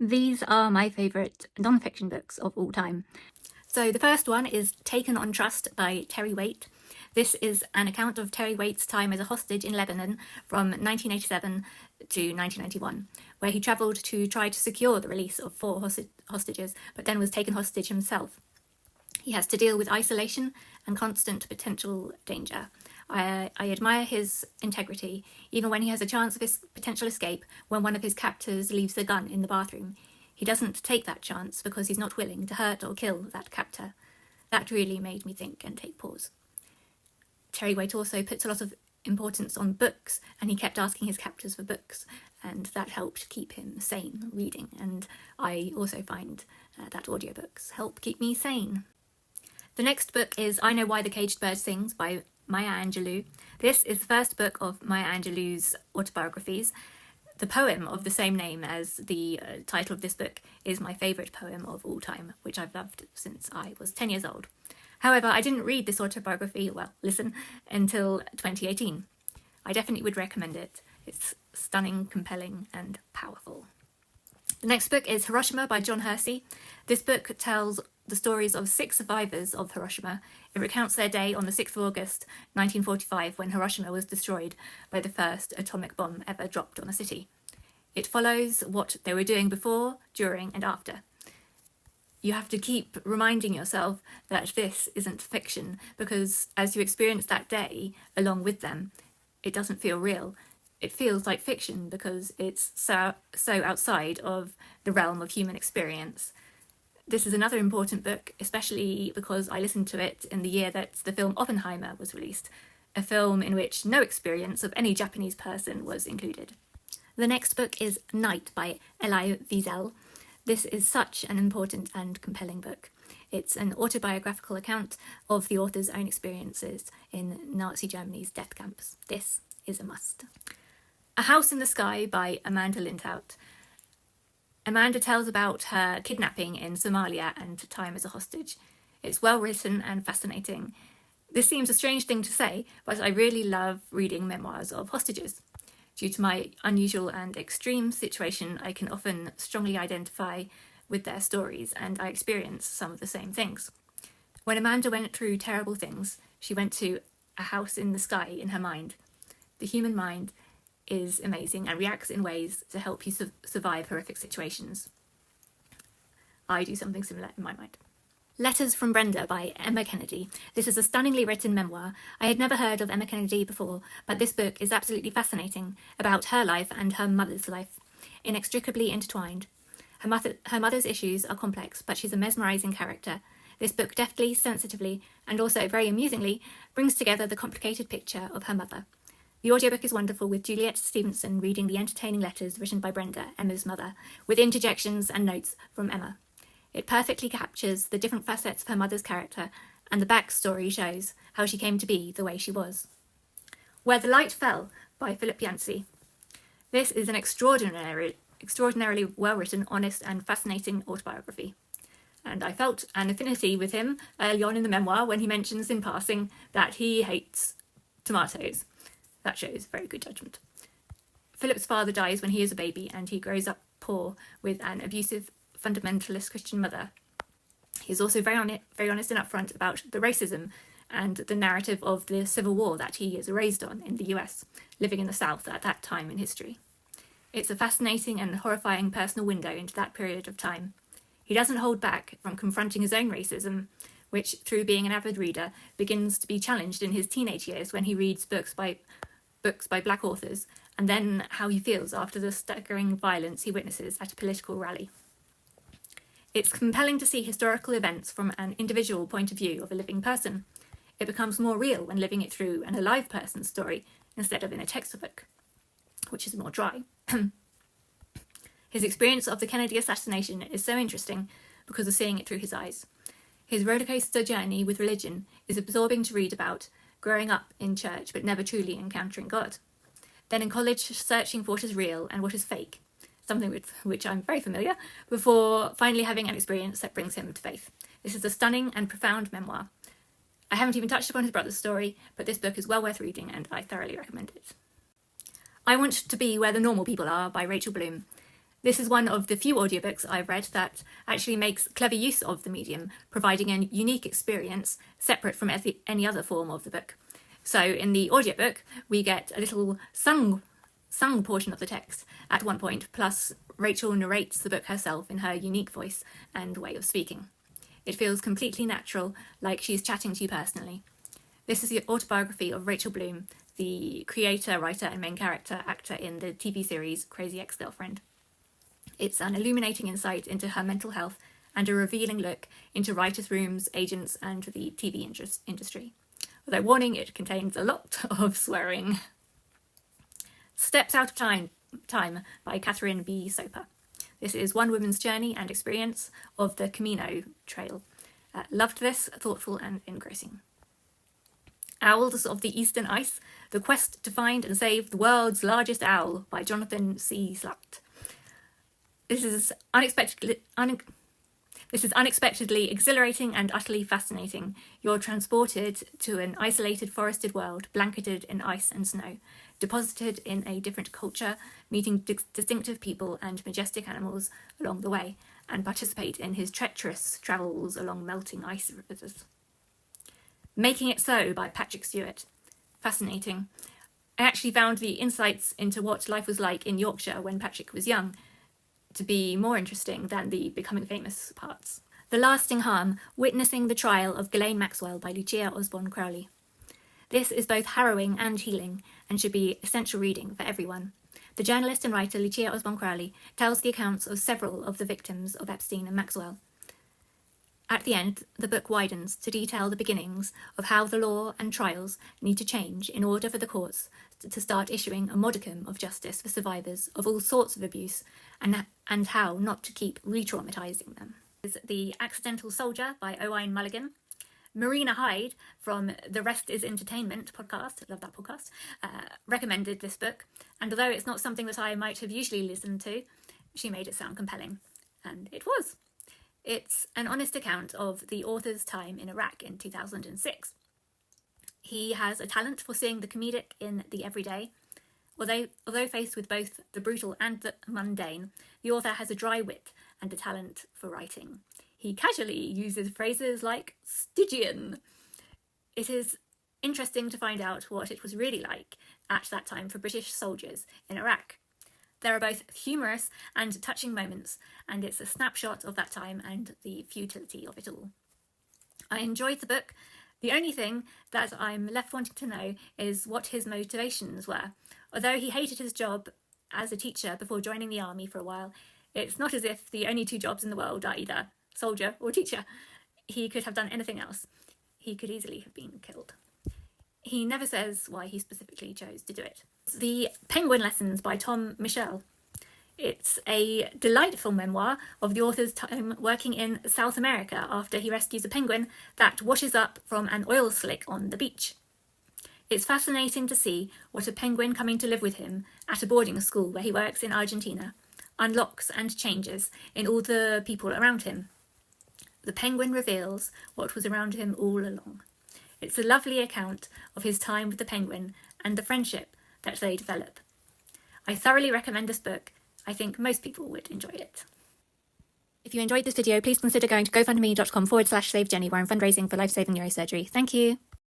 These are my favourite non-fiction books of all time. So the first one is Taken on Trust by Terry Waite. This is an account of Terry Waite's time as a hostage in Lebanon from 1987 to 1991, where he travelled to try to secure the release of 4 hostages, but then was taken hostage himself. He has to deal with isolation and constant potential danger. I admire his integrity, even when he has a chance of his potential escape when one of his captors leaves a gun in the bathroom. He doesn't take that chance because he's not willing to hurt or kill that captor. That really made me think and take pause. Terry Waite also puts a lot of importance on books, and he kept asking his captors for books, and that helped keep him sane reading. And I also find that audiobooks help keep me sane. The next book is I Know Why the Caged Bird Sings by Maya Angelou. This is the first book of Maya Angelou's autobiographies. The poem of the same name as the title of this book is my favourite poem of all time, which I've loved since I was 10 years old. However, I didn't read this autobiography, until 2018. I definitely would recommend it. It's stunning, compelling, and powerful. The next book is Hiroshima by John Hersey. This book tells the stories of 6 survivors of Hiroshima. It recounts their day on the 6th of August 1945 when Hiroshima was destroyed by the first atomic bomb ever dropped on a city. It follows what they were doing before, during, and after. You have to keep reminding yourself that this isn't fiction, because as you experience that day along with them, it doesn't feel real. It feels like fiction because it's so outside of the realm of human experience. This is another important book, especially because I listened to it in the year that the film Oppenheimer was released, a film in which no experience of any Japanese person was included. The next book is Night by Elie Wiesel. This is such an important and compelling book. It's an autobiographical account of the author's own experiences in Nazi Germany's death camps. This is a must. A House in the Sky by Amanda Lindhout. Amanda tells about her kidnapping in Somalia and time as a hostage. It's well written and fascinating. This seems a strange thing to say, but I really love reading memoirs of hostages. Due to my unusual and extreme situation, I can often strongly identify with their stories, and I experience some of the same things. When Amanda went through terrible things, she went to a house in the sky in her mind. The human mind is amazing and reacts in ways to help you survive horrific situations. I do something similar in my mind. Letters from Brenda by Emma Kennedy. This is a stunningly written memoir. I had never heard of Emma Kennedy before, but this book is absolutely fascinating about her life and her mother's life, inextricably intertwined. Her mother's issues are complex, but she's a mesmerising character. This book deftly, sensitively, and also very amusingly brings together the complicated picture of her mother. The audiobook is wonderful, with Juliet Stevenson reading the entertaining letters written by Brenda, Emma's mother, with interjections and notes from Emma. It perfectly captures the different facets of her mother's character, and the backstory shows how she came to be the way she was. Where the Light Fell by Philip Yancey. This is an extraordinarily well-written, honest and fascinating autobiography. And I felt an affinity with him early on in the memoir when he mentions in passing that he hates tomatoes. That shows very good judgment. Philip's father dies when he is a baby, and he grows up poor with an abusive fundamentalist Christian mother. He is also very honest and upfront about the racism and the narrative of the Civil War that he is raised on in the US, living in the South at that time in history. It's a fascinating and horrifying personal window into that period of time. He doesn't hold back from confronting his own racism, which, through being an avid reader, begins to be challenged in his teenage years when he reads books by black authors, and then how he feels after the staggering violence he witnesses at a political rally. It's compelling to see historical events from an individual point of view of a living person. It becomes more real when living it through an alive person's story instead of in a textbook, which is more dry. His experience of the Kennedy assassination is so interesting because of seeing it through his eyes. His rollercoaster journey with religion is absorbing to read about, growing up in church but never truly encountering God. Then in college, searching for what is real and what is fake, something with which I'm very familiar, before finally having an experience that brings him to faith. This is a stunning and profound memoir. I haven't even touched upon his brother's story, but this book is well worth reading and I thoroughly recommend it. I Want to Be Where the Normal People Are by Rachel Bloom. This is one of the few audiobooks I've read that actually makes clever use of the medium, providing a unique experience separate from any other form of the book. So in the audiobook, we get a little sung portion of the text at one point, plus Rachel narrates the book herself in her unique voice and way of speaking. It feels completely natural, like she's chatting to you personally. This is the autobiography of Rachel Bloom, the creator, writer, and main character actor in the TV series Crazy Ex-Girlfriend. It's an illuminating insight into her mental health and a revealing look into writers' rooms, agents, and the TV industry. Although warning, it contains a lot of swearing. Steps Out of Time by Catherine B. Soper. This is one woman's journey and experience of the Camino Trail. Loved this, thoughtful and engrossing. Owls of the Eastern Ice, The Quest to Find and Save the World's Largest Owl by Jonathan C. Slat. This is unexpectedly exhilarating and utterly fascinating. You're transported to an isolated forested world, blanketed in ice and snow, deposited in a different culture, meeting distinctive people and majestic animals along the way, and participate in his treacherous travels along melting ice rivers. Making It So by Patrick Stewart. Fascinating. I actually found the insights into what life was like in Yorkshire when Patrick was young to be more interesting than the becoming famous parts. The Lasting Harm, Witnessing the Trial of Ghislaine Maxwell by Lucia Osborne Crowley. This is both harrowing and healing and should be essential reading for everyone. The journalist and writer Lucia Osborne Crowley tells the accounts of several of the victims of Epstein and Maxwell. At the end, the book widens to detail the beginnings of how the law and trials need to change in order for the courts to start issuing a modicum of justice for survivors of all sorts of abuse and how not to keep re-traumatising them. This is The Accidental Soldier by Owain Mulligan. Marina Hyde from The Rest is Entertainment podcast, love that podcast, recommended this book, and although it's not something that I might have usually listened to, she made it sound compelling, and it was. It's an honest account of the author's time in Iraq in 2006. He has a talent for seeing the comedic in the everyday. Although faced with both the brutal and the mundane, the author has a dry wit and a talent for writing. He casually uses phrases like Stygian. It is interesting to find out what it was really like at that time for British soldiers in Iraq. There are both humorous and touching moments, and it's a snapshot of that time and the futility of it all. I enjoyed the book. The only thing that I'm left wanting to know is what his motivations were. Although he hated his job as a teacher before joining the army for a while, it's not as if the only two jobs in the world are either soldier or teacher. He could have done anything else. He could easily have been killed. He never says why he specifically chose to do it. The Penguin Lessons by Tom Michel. It's a delightful memoir of the author's time working in South America after he rescues a penguin that washes up from an oil slick on the beach. It's fascinating to see what a penguin coming to live with him at a boarding school where he works in Argentina unlocks and changes in all the people around him. The penguin reveals what was around him all along. It's a lovely account of his time with the penguin and the friendship that they develop. I thoroughly recommend this book. I think most people would enjoy it. If you enjoyed this video, please consider going to gofundme.com/SaveJenny, where I'm fundraising for life-saving neurosurgery. Thank you.